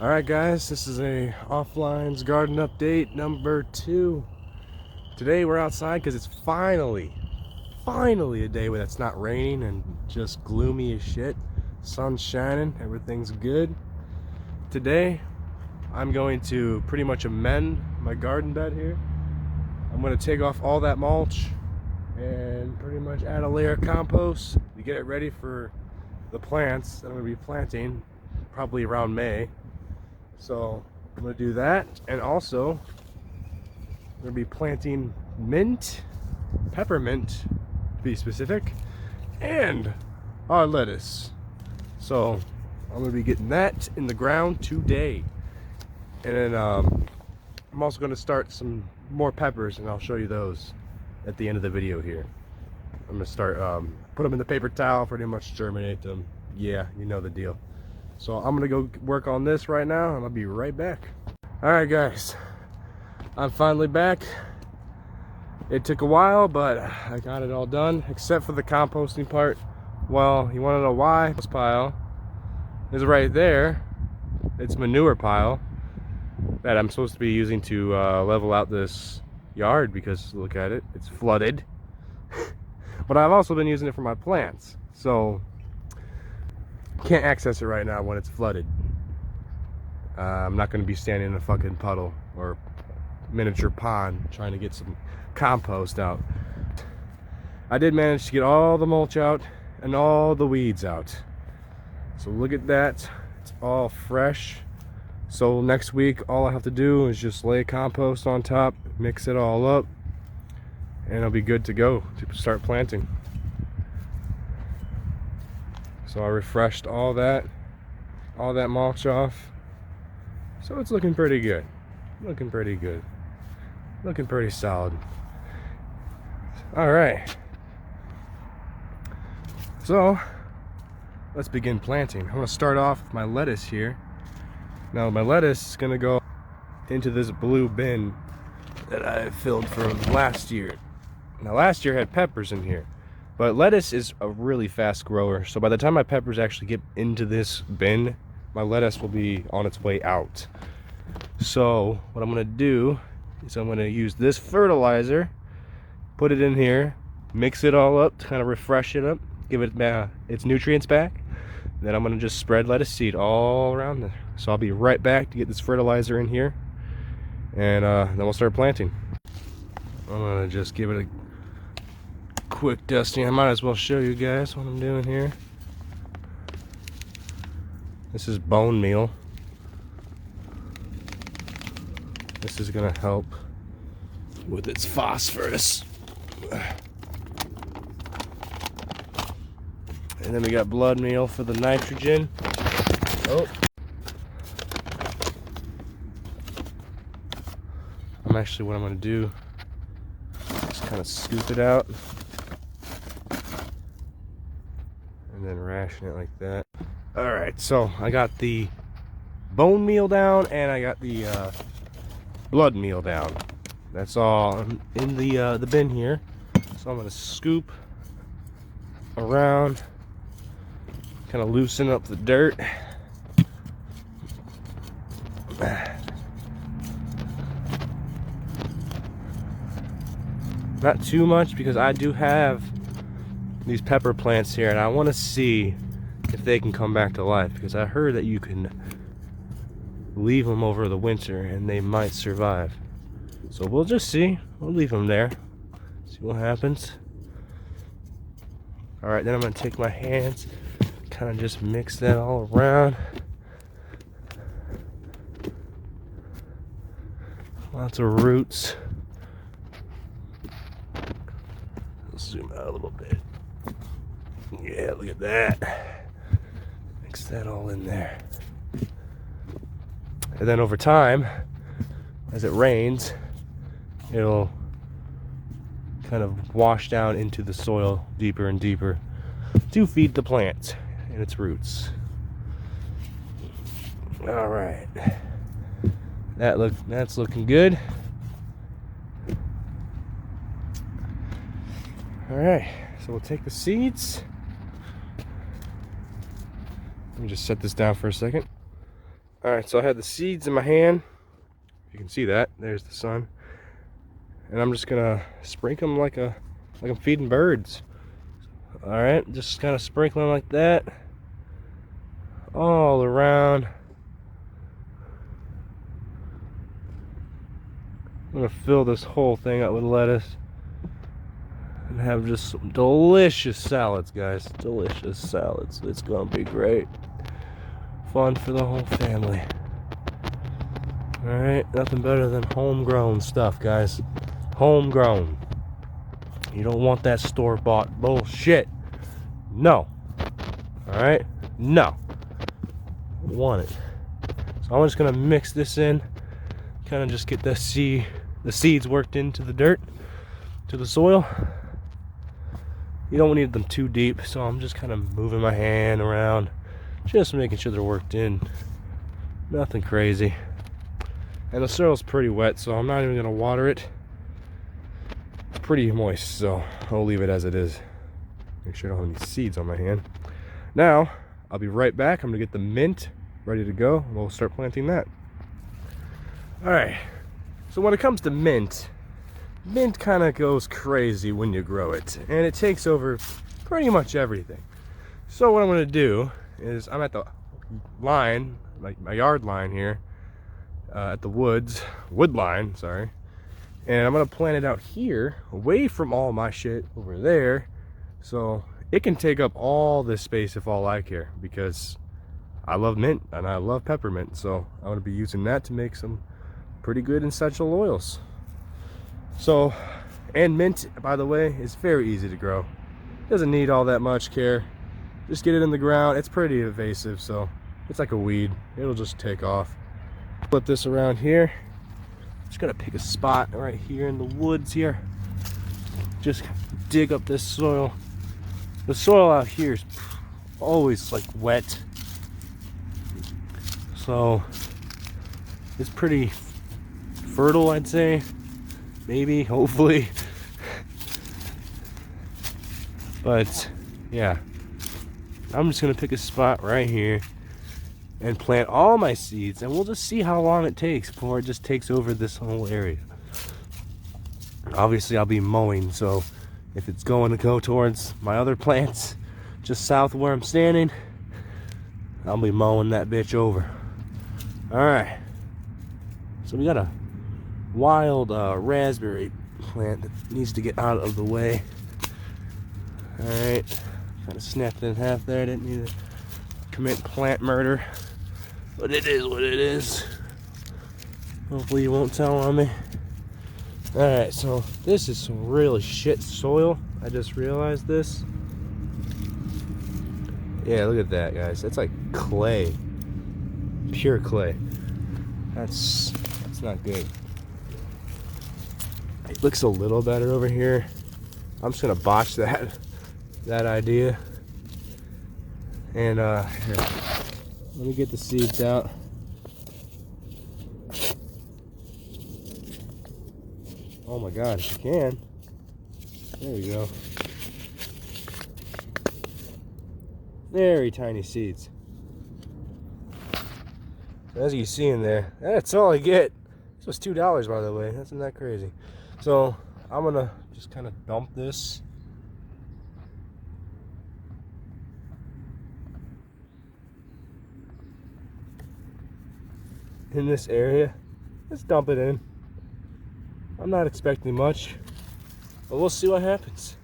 Alright guys, this is a Offline's garden update number 2. Today we're outside because it's finally a day where it's not raining and just gloomy as shit. Sun's shining, everything's good. Today I'm going to pretty much amend my garden bed here. I'm going to take off all that mulch and pretty much add a layer of compost to get it ready for the plants that I'm going to be planting probably around May. So I'm going to do that, and also I'm going to be planting mint, peppermint to be specific, and our lettuce. So I'm going to be getting that in the ground today. And then I'm also going to start some more peppers, and I'll show you those at the end of the video here. I'm going to start, put them in the paper towel, pretty much germinate them. Yeah, you know the deal. So I'm gonna go work on this right now, and I'll be right back. Alright guys, I'm finally back. It took a while, but I got it all done, except for the composting part. Well, you wanna know why? This pile is right there. It's manure pile that I'm supposed to be using to level out this yard, because look at it, it's flooded. But I've also been using it for my plants, so can't access it right now when it's flooded. I'm not going to be standing in a fucking puddle or miniature pond trying to get some compost out. I did manage to get all the mulch out and all the weeds out. So look at that. It's all fresh. So next week all I have to do is just lay compost on top, mix it all up, and I'll be good to go to start planting. So I refreshed all that mulch off. So it's looking pretty good. Looking pretty good. Looking pretty solid. Alright. So let's begin planting. I'm going to start off with my lettuce here. Now my lettuce is going to go into this blue bin that I filled from last year. Now last year had peppers in here. But lettuce is a really fast grower, so by the time my peppers actually get into this bin, my lettuce will be on its way out. So what I'm going to do is I'm going to use this fertilizer, put it in here, mix it all up to kind of refresh it up, give it its nutrients back. Then I'm going to just spread lettuce seed all around there. So I'll be right back to get this fertilizer in here, and then we'll start planting. I'm going to just give it a quick dusting. I might as well show you guys what I'm doing here. This is bone meal. This is gonna help with its phosphorus. And then we got blood meal for the nitrogen. Oh, what I'm gonna do is kind of scoop it out and then ration it like that. Alright, so I got the bone meal down and I got the blood meal down. That's all in the bin here. So I'm going to scoop around, kind of loosen up the dirt. Not too much, because I do have these pepper plants here and I want to see if they can come back to life, because I heard that you can leave them over the winter and they might survive. So we'll just see. We'll leave them there, see what happens. Alright, then I'm going to take my hands, kind of just mix that all around. Lots of roots. Let's zoom out a little bit. Yeah, look at that. Mix that all in there. And then over time, as it rains, it'll kind of wash down into the soil deeper and deeper to feed the plant and its roots. All right, that's looking good. All right, so we'll take the seeds. Let me just set this down for a second. Alright, so I had the seeds in my hand. You can see that. There's the sun. And I'm just gonna sprinkle them like I'm feeding birds. Alright, just kind of sprinkling like that all around. I'm gonna fill this whole thing up with lettuce and have just some delicious salads, guys. Delicious salads. It's gonna be great. Fun for the whole family. Alright, nothing better than homegrown stuff, guys. Homegrown. You don't want that store-bought bullshit. No. Alright? No. Don't want it. So I'm just gonna mix this in. Kind of just get the seeds worked into the dirt, to the soil. You don't need them too deep, so I'm just kind of moving my hand around, just making sure they're worked in. Nothing crazy. And the soil's pretty wet, so I'm not even gonna water it. It's pretty moist, so I'll leave it as it is. Make sure I don't have any seeds on my hand. Now, I'll be right back. I'm gonna get the mint ready to go, and we'll start planting that. Alright, so when it comes to mint kind of goes crazy when you grow it, and it takes over pretty much everything. So what I'm going to do is, I'm at the line, like my yard line here, at the wood line, sorry, and I'm going to plant it out here, away from all my shit over there, so it can take up all this space if all I care, because I love mint and I love peppermint, so I'm going to be using that to make some pretty good essential oils. So, and mint, by the way, is very easy to grow. Doesn't need all that much care. Just get it in the ground. It's pretty invasive, so it's like a weed. It'll just take off. Flip this around here. Just gotta pick a spot right here in the woods here. Just dig up this soil. The soil out here is always like wet, so it's pretty fertile, I'd say. Maybe, hopefully. But yeah, I'm just gonna pick a spot right here and plant all my seeds, and we'll just see how long it takes before it just takes over this whole area. Obviously I'll be mowing, so if it's going to go towards my other plants just south of where I'm standing, I'll be mowing that bitch over. Alright, so we got a wild raspberry plant that needs to get out of the way. Alright, kind of snapped it in half there. I didn't need to commit plant murder, but it is what it is. Hopefully you won't tell on me. Alright, so this is some really shit soil. I just realized this. Yeah, look at that, guys. That's like clay. Pure clay. That's not good. It looks a little better over here. I'm just gonna botch that idea. And here, let me get the seeds out. Oh my god, if you can. There we go. Very tiny seeds. So as you see in there, that's all I get. This was $2, by the way. That's not that crazy. So I'm gonna just kind of dump this. In this area. Let's dump it in. I'm not expecting much, but we'll see what happens.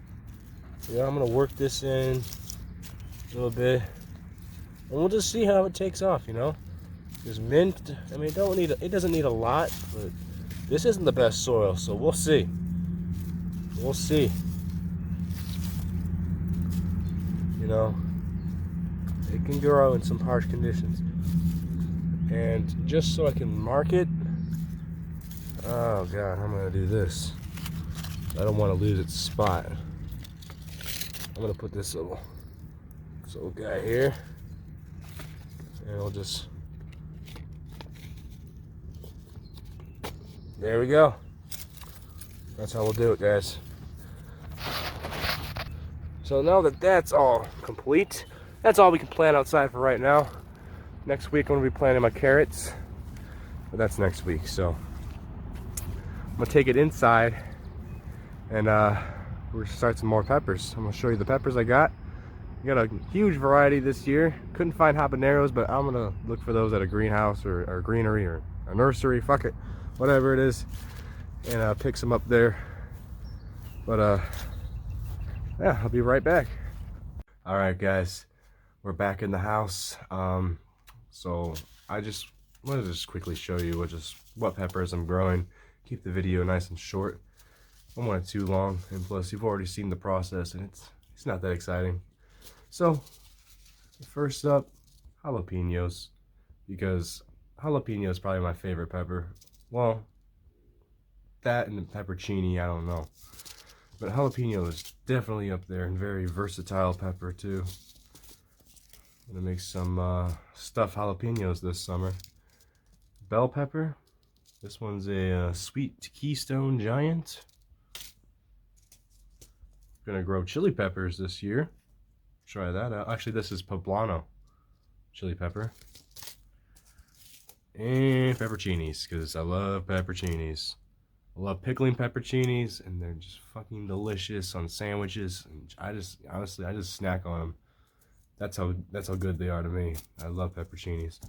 Yeah, I'm gonna work this in a little bit, and we'll just see how it takes off, you know. Because mint, I mean, it doesn't need a lot, but this isn't the best soil, so we'll see. We'll see. You know, it can grow in some harsh conditions. And just so I can mark it, oh god, I'm gonna do this. I don't want to lose its spot. I'm gonna put this little guy here, and we'll just, there we go. That's how we'll do it, guys. So now that that's all complete, that's all we can plant outside for right now. Next week I'm gonna be planting my carrots, but that's next week. So I'm gonna take it inside and we're gonna start some more peppers. I'm gonna show you the peppers I got. I got a huge variety this year. Couldn't find habaneros, but I'm gonna look for those at a greenhouse or a greenery or a nursery. Fuck it, whatever it is, and pick some up there. But yeah, I'll be right back. All right, guys, we're back in the house. So I just wanted to just quickly show you what peppers I'm growing. Keep the video nice and short. I don't want it too long, and plus you've already seen the process, and it's not that exciting. So first up, jalapenos, because jalapeno is probably my favorite pepper. Well, that and the peppercini, I don't know, but jalapeno is definitely up there, and very versatile pepper too. I'm gonna make some stuffed jalapenos this summer. Bell pepper. This one's a sweet Keystone Giant. Gonna grow chili peppers this year. Try that out. Actually, this is poblano chili pepper. And pepperoncinis, because I love pepperoncinis. I love pickling pepperoncinis, and they're just fucking delicious on sandwiches. And honestly, I just snack on them. That's how good they are to me. I love pepperoncinis.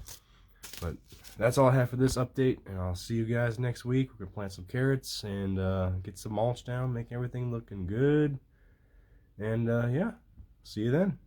But that's all I have for this update, and I'll see you guys next week. We're gonna plant some carrots and get some mulch down, make everything looking good. And yeah, see you then.